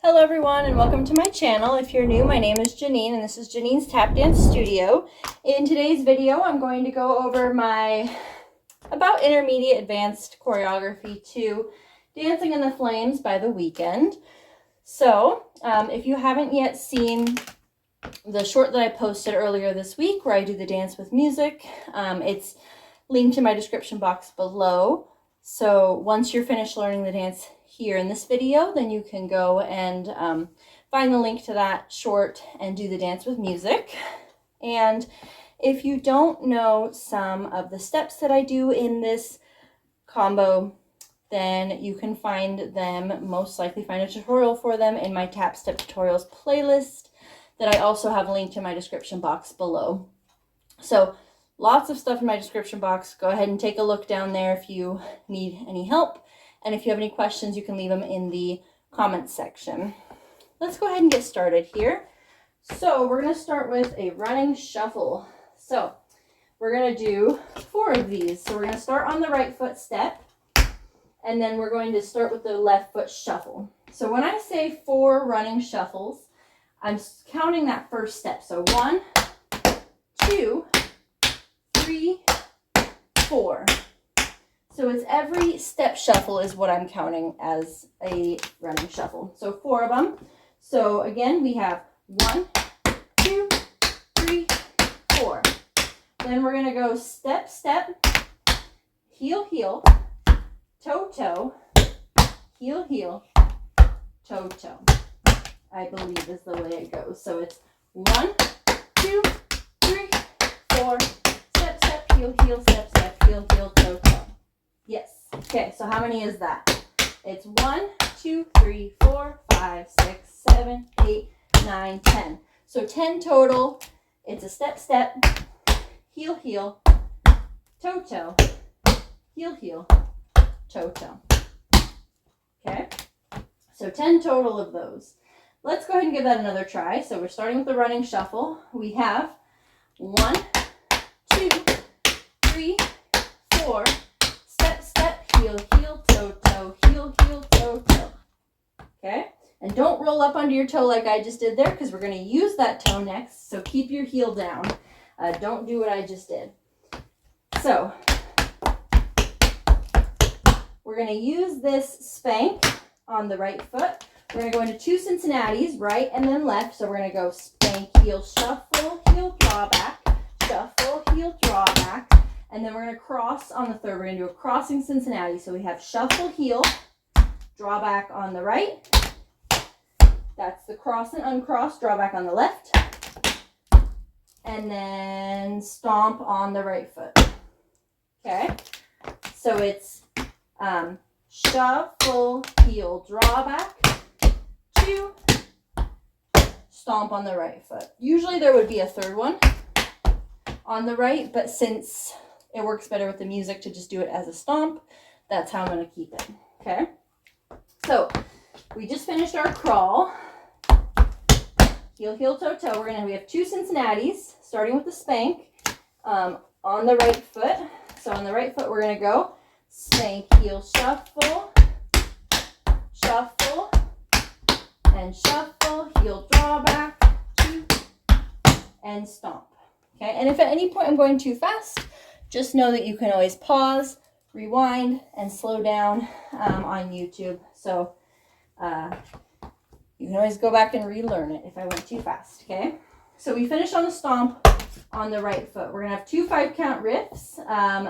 Hello everyone and welcome to my channel. If you're new, my name is Janine and this is Janine's Tap Dance Studio. In today's video, I'm going to go over my about intermediate advanced choreography to Dancing in the Flames by The Weeknd. So if you haven't yet seen the short that I posted earlier this week where I do the dance with music, it's linked in my description box below. So once you're finished learning the dance here in this video, then you can go and find the link to that short and do the dance with music. And if you don't know some of the steps that I do in this combo, then you can find them, most likely find a tutorial for them in my Tap Step Tutorials playlist that I also have linked in my description box below. So lots of stuff in my description box. Go ahead and take a look down there if you need any help. And if you have any questions, you can leave them in the comments section. Let's go ahead and get started here. So we're going to start with a running shuffle. So we're going to do 4 of these. So we're going to start on the right foot step, and then we're going to start with the left foot shuffle. So when I say 4 running shuffles, I'm counting that first step. So 1, 2, 3, 4. So it's every step shuffle is what I'm counting as a running shuffle. So 4 of them. So again, we have 1, 2, 3, 4. Then we're going to go step, step, heel, heel, toe, toe, heel, heel, toe, toe, I believe is the way it goes. So it's 1, 2, 3, 4, step, step, heel, heel, step, step, heel, heel, toe, toe. Yes. Okay, so how many is that? It's 1, 2, 3, 4, 5, 6, 7, 8, 9, 10. So 10 total. It's a step, step, heel, heel, toe, toe, heel, heel, toe, toe. Okay? So 10 total of those. Let's go ahead and give that another try. So we're starting with the running shuffle. We have 1, 2, 3, 4, step, step, heel, heel, toe, toe, heel, heel, toe, toe. Okay? And don't roll up under your toe like I just did there, because we're going to use that toe next. So keep your heel down. Don't do what I just did. So we're going to use this spank on the right foot. We're going to go into 2 Cincinnatis, right and then left. So we're going to go spank, heel, shuffle, heel, draw back, shuffle, heel, draw back. And then we're going to cross on the third. We're going to do a crossing Cincinnati. So we have shuffle, heel, draw back on the right. That's the cross and uncross, draw back on the left. And then stomp on the right foot. Okay? So it's shuffle, heel, draw back, 2, stomp on the right foot. Usually there would be a third one on the right, but since it works better with the music to just do it as a stomp, that's how I'm going to keep it. Okay? So we just finished our crawl. Heel, heel, toe, toe. We have 2 Cincinnatis, starting with the spank on the right foot. So on the right foot, we're going to go spank, heel, shuffle, shuffle, and shuffle, heel, draw back, 2, and stomp. Okay, and if at any point I'm going too fast, just know that you can always pause, rewind, and slow down on YouTube. So you can always go back and relearn it if I went too fast, okay? So we finished on the stomp on the right foot. We're going to have 2 5-count riffs,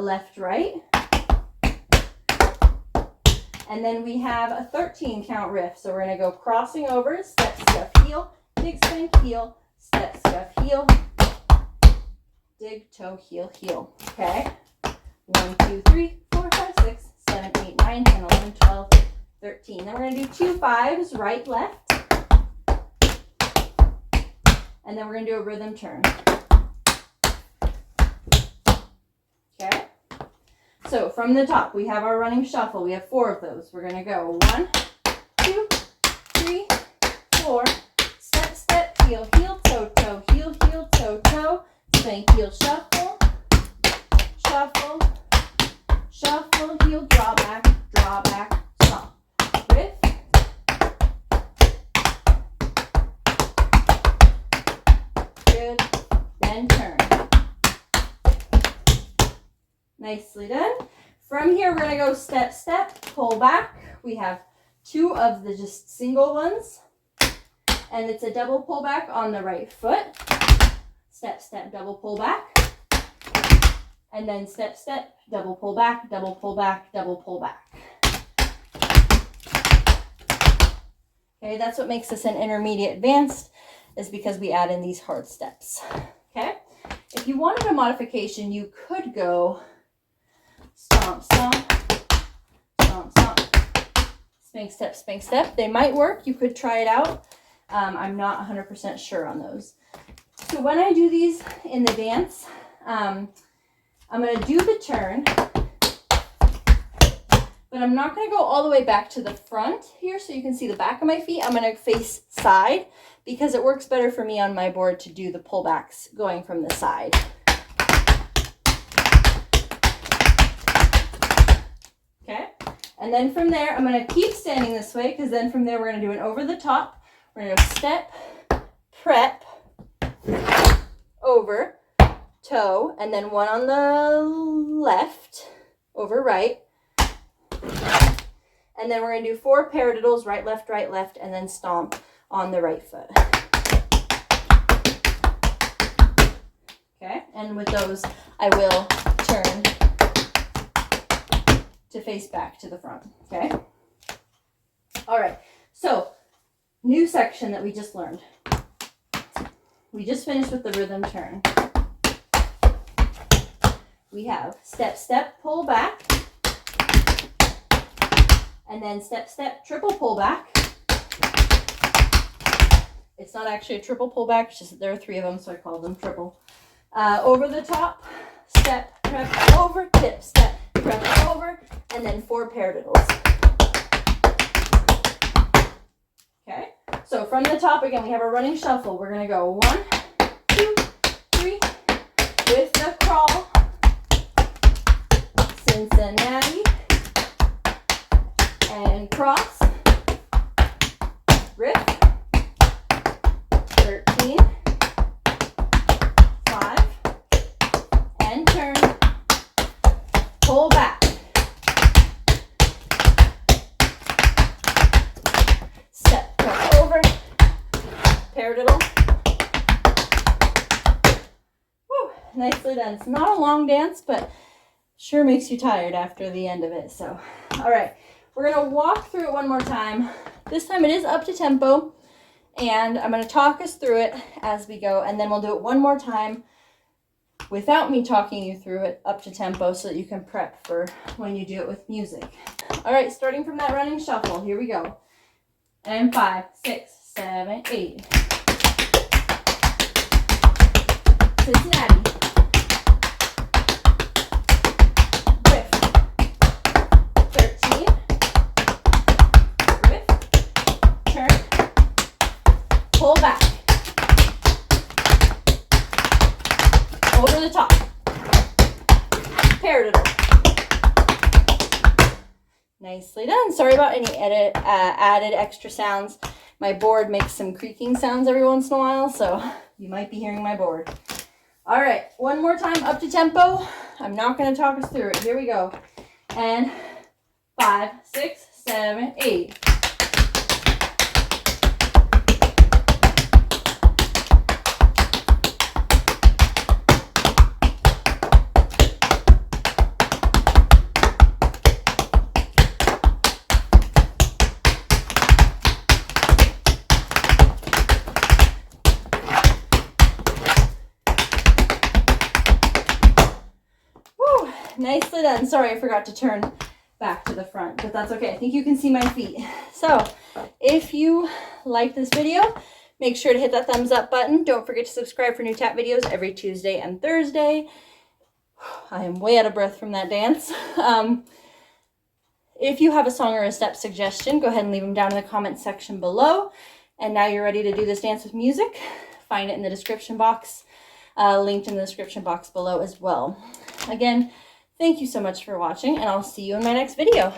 left, right. And then we have a 13-count riff. So we're going to go crossing over, step, step, heel, dig, spank, heel, step, step, heel, dig, toe, heel, heel. Okay? 1, 2, 3, 4, 5, 6, 7, 8, 9, 10, 11, 12, 13. Then we're going to do 2 5s, right, left. And then we're going to do a rhythm turn. Okay? So from the top, we have our running shuffle. We have 4 of those. We're going to go 1, 2, 3, 4. Step, step, heel, heel, toe, toe, heel, heel, toe, toe. Spank, heel, shuffle, shuffle, shuffle, heel, draw back, stomp. Riff, Nicely done. From here, we're gonna go step, step, pull back. We have 2 of the just single ones, and it's a double pull back on the right foot. Step, step, double pull back. And then step, step, double pull back, double pull back, double pull back. Okay, that's what makes this an intermediate advanced, is because we add in these hard steps. Okay, if you wanted a modification, you could go stomp, stomp, stomp, stomp, spank, step, spank, step. They might work. You could try it out. I'm not 100% sure on those. So when I do these in the dance, I'm going to do the turn, but I'm not going to go all the way back to the front here so you can see the back of my feet. I'm going to face side because it works better for me on my board to do the pullbacks going from the side. Okay, and then from there, I'm going to keep standing this way because then from there, we're going to do an over the top. We're going to go step, prep, over, toe, and then one on the left, over right. And then we're going to do 4 paradiddles, right, left, and then stomp on the right foot. Okay, and with those, I will turn to face back to the front. Okay. All right, so new section that we just learned. We just finished with the rhythm turn. We have step, step, pull back, and then step, step, triple pull back. It's not actually a triple pull back, it's just that there are 3 of them, so I call them triple. Over the top, step, prep, over, tip, step, prep, over, and then 4 paradiddles. Okay, so from the top again, we have a running shuffle. We're gonna go 1, 2, 3, with the crawl, Cincinnati, and cross, riff, 13, 5, and turn, pull back, step, over, paradiddle. Woo, nicely done. It's not a long dance, but sure makes you tired after the end of it. So, all right, we're gonna walk through it one more time. This time it is up to tempo, and I'm gonna talk us through it as we go, and then we'll do it one more time without me talking you through it up to tempo so that you can prep for when you do it with music. All right, starting from that running shuffle, here we go. And 5, 6, 7, 8. Cincinnati. Riff. 13. Riff. Turn. Pull back. Over the top. Paradiddle. Nicely done. Sorry about any added extra sounds. My board makes some creaking sounds every once in a while, so you might be hearing my board. All right, one more time up to tempo. I'm not going to talk us through it. Here we go. And 5, 6, 7, 8. Nicely done. Sorry, I forgot to turn back to the front, but that's okay. I think you can see my feet. So if you like this video, make sure to hit that thumbs up button. Don't forget to subscribe for new tap videos every Tuesday and Thursday. I am way out of breath from that dance. If you have a song or a step suggestion, go ahead and leave them down in the comment section below. And now you're ready to do this dance with music. Find it in the description box, linked in the description box below as well. Again, thank you so much for watching, and I'll see you in my next video.